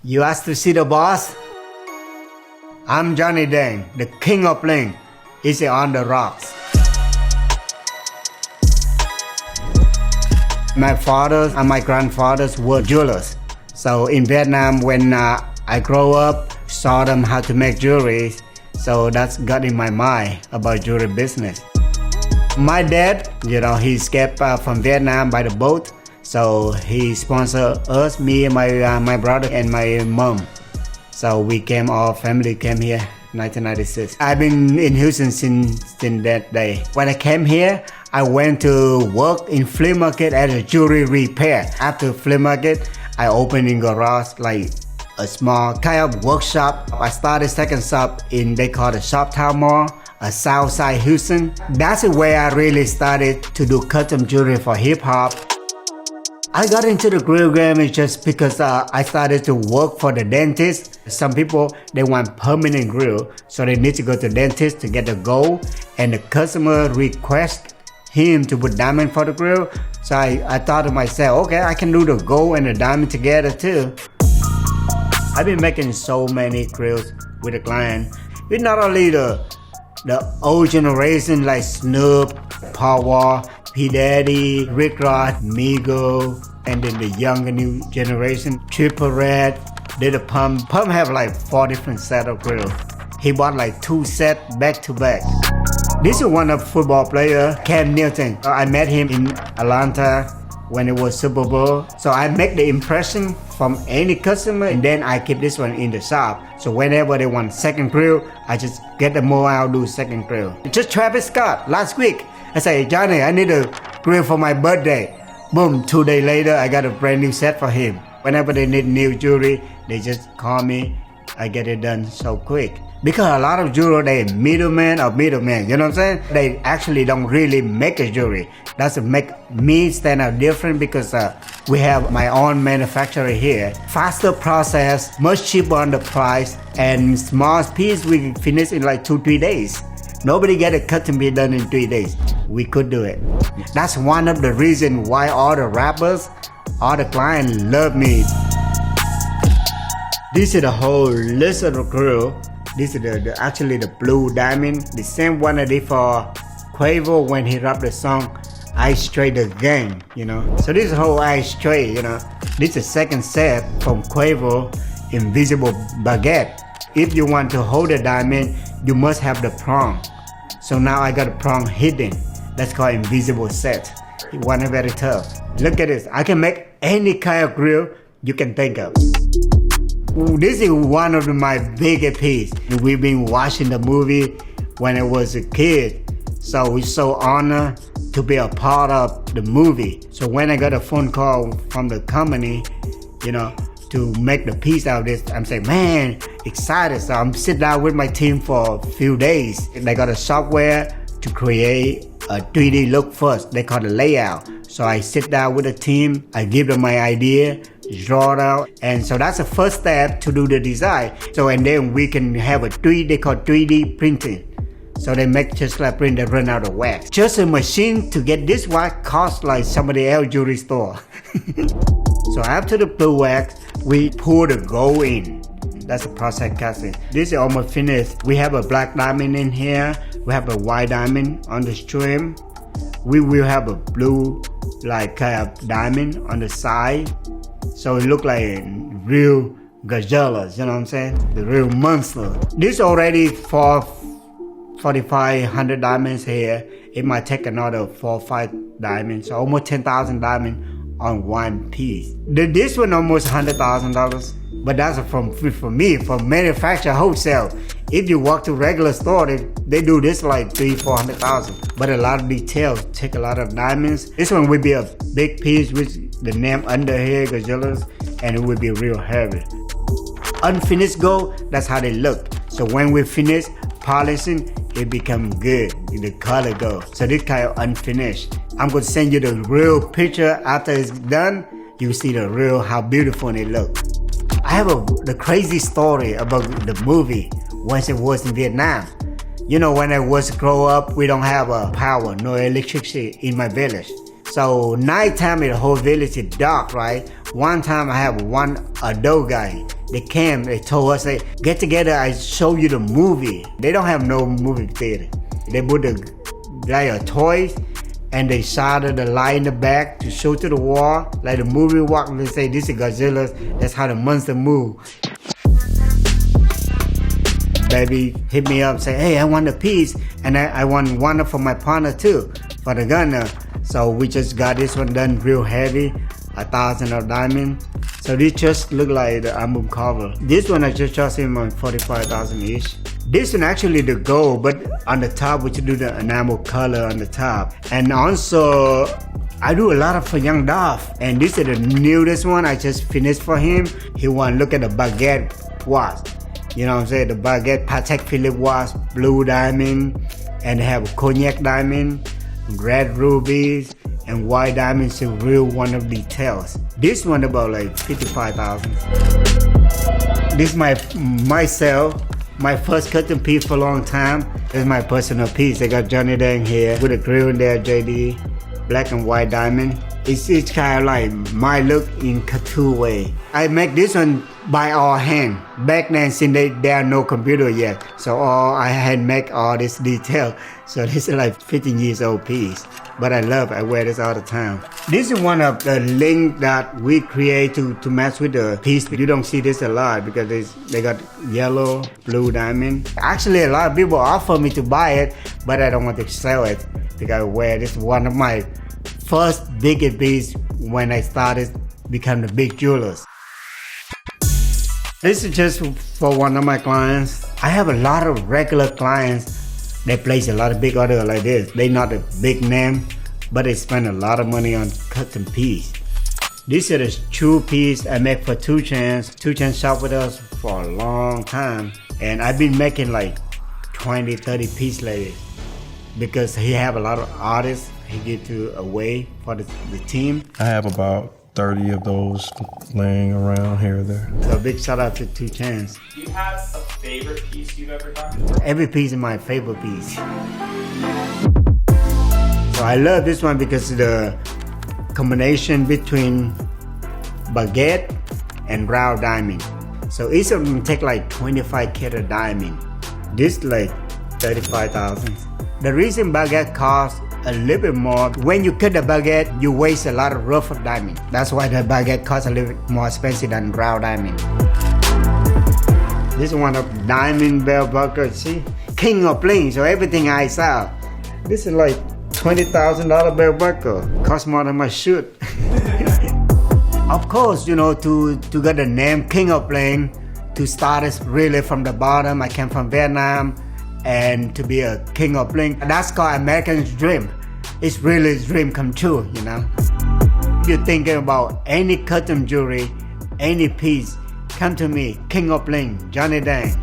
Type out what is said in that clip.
You asked to see the boss? I'm Johnny Dang, the King of Bling. Is on the rocks. My father and my grandfathers were jewelers. So in Vietnam, when I grow up, saw them how to make jewelry. So that's got in my mind about jewelry business. My dad, he escaped from Vietnam by the boat. So he sponsored us, me and my brother and my mom. So all family came here 1996. I've been in Houston since that day. When I came here, I went to work in flea market as a jewelry repair. After flea market, I opened in garage like a small kind of workshop. I started second shop they call the Shoptown Mall, a South Side Houston. That's where I really started to do custom jewelry for hip hop. I got into the grill game just because I started to work for the dentist. Some people, they want permanent grill, so they need to go to the dentist to get the gold, and the customer request him to put diamond for the grill. So I thought to myself, okay, I can do the gold and the diamond together too. I've been making so many grills with the client. It's not only the old generation like Snoop, Paul Wall, P. Daddy, Rick Ross, Migo, and then the younger new generation, Triple Red, did a Pump. Pump have like 4 different set of grills. He bought like 2 sets back to back. This is one of football player, Cam Newton. I met him in Atlanta when it was Super Bowl. So I make the impression from any customer, and then I keep this one in the shop. So whenever they want second grill, I just get them more out, do second grill. Just Travis Scott last week. I say, Johnny, I need a grill for my birthday. Boom, 2 days later, I got a brand new set for him. Whenever they need new jewelry, they just call me. I get it done so quick. Because a lot of jewelry, they middleman, you know what I'm saying? They actually don't really make the jewelry. That's what make me stand out different, because we have my own manufacturer here. Faster process, much cheaper on the price, and small piece we finish in like 2-3 days. Nobody get a custom be done in 3 days. We could do it. That's one of the reasons why all the rappers, all the clients love me. This is the whole list of the grill. This is actually the blue diamond. The same one I did for Quavo when he rapped the song Ice Straight the Gang, So this is whole Ice Straight, This is the second set from Quavo, Invisible Baguette. If you want to hold the diamond, you must have the prong. So now I got a prong hidden. That's called invisible set. One is very tough. Look at this. I can make any kind of grill you can think of. Ooh, this is one of my biggest pieces. We've been watching the movie when I was a kid. So we're so honored to be a part of the movie. So when I got a phone call from the company, to make the piece out of this, I'm saying, man, excited. So I'm sitting down with my team for a few days. They got a software to create a 3D look first. They call it layout. So I sit down with the team, I give them my idea, draw it out. And so that's the first step to do the design. So, and then we can have they call 3D printing. So they make just like print that run out of wax. Just a machine to get this wax costs like somebody else's jewelry store. So after the blue wax, we pour the gold in. That's a process casting. This is almost finished. We have a black diamond in here. We have a white diamond on the trim. We will have a blue diamond on the side. So it look like real Godzilla, you know what I'm saying? The real monster. This already for 4,500 diamonds here. It might take another 4 or 5 diamonds. So almost 10,000 diamonds on one piece. This one almost $100,000, but that's from me, from manufacturer wholesale. If you walk to regular store, they do this like $300,000-$400,000. But a lot of details take a lot of diamonds. This one would be a big piece with the name under here, Godzilla's, and it would be real heavy. Unfinished gold, that's how they look. So when we finish polishing, it become good, the color goes. So this kind of unfinished. I'm going to send you the real picture after it's done. You see the real, how beautiful it looks. I have the crazy story about the movie once it was in Vietnam. When I was grow up, we don't have power, no electricity in my village. So nighttime the whole village is dark, right? One time I have one adult guy. They came, they told us, hey, get together, I show you the movie. They don't have no movie theater. They put the toys and they soldered the light in the back to show to the wall, like the movie walk, and they say this is Godzilla, that's how the monster move. Baby hit me up, say, hey, I want a piece, and I want one for my partner too, for the gunner. So we just got this one done real heavy, 1,000 of diamond. So this just look like the album cover. This one I just charged him on 45,000 each. This one actually the gold, but on the top we should do the enamel color on the top. And also I do a lot of for Young Dolph, and this is the newest one I just finished for him. He want to look at the baguette watch. You know what I'm saying? The baguette Patek Philippe watch, blue diamond, and they have a cognac diamond, red rubies, and white diamonds to real one of details. This one about like 55,000. This is myself, my first custom piece for a long time. This is my personal piece. I got Johnny Dang here with a grill in there, JD, black and white diamond. It's kind of like my look in cartoon way. I make this one by all hand. Back then, since there are no computer yet, so I had make all this detail. So this is like 15 years old piece, but I wear this all the time. This is one of the link that we create to match with the piece. You don't see this a lot because they got yellow, blue diamond. Actually, a lot of people offer me to buy it, but I don't want to sell it because I wear this. One of my first biggest piece when I started become the big jewelers. This is just for one of my clients. I have a lot of regular clients. They place a lot of big order like this. They not a big name, but they spend a lot of money on custom piece. This is a true piece I make for 2 Chainz. 2 Chainz shop with us for a long time, and I've been making like 20, 30 pieces lately because he have a lot of artists he give to away for the team. I have about 30 of those laying around here or there. So a big shout out to 2 Chainz. Do you have a favorite piece you've ever done? Every piece is my favorite piece. So I love this one because of the combination between baguette and raw diamond. So each of them take like 25 karat diamond. This like 35,000. The reason baguette costs a little bit more, when you cut the baguette, you waste a lot of rough of diamond. That's why the baguette costs a little bit more expensive than raw diamond. This is one of diamond bell buckle, see? King of Bling, so everything I sell. This is like $20,000 bell buckle. Costs more than my shoot. Of course, you know, to get the name King of Bling, to start us really from the bottom. I came from Vietnam, and to be a King of Bling, that's called American's dream. It's really a dream come true, you know. If you're thinking about any custom jewelry, any piece, come to me, King of Bling, Johnny Dang.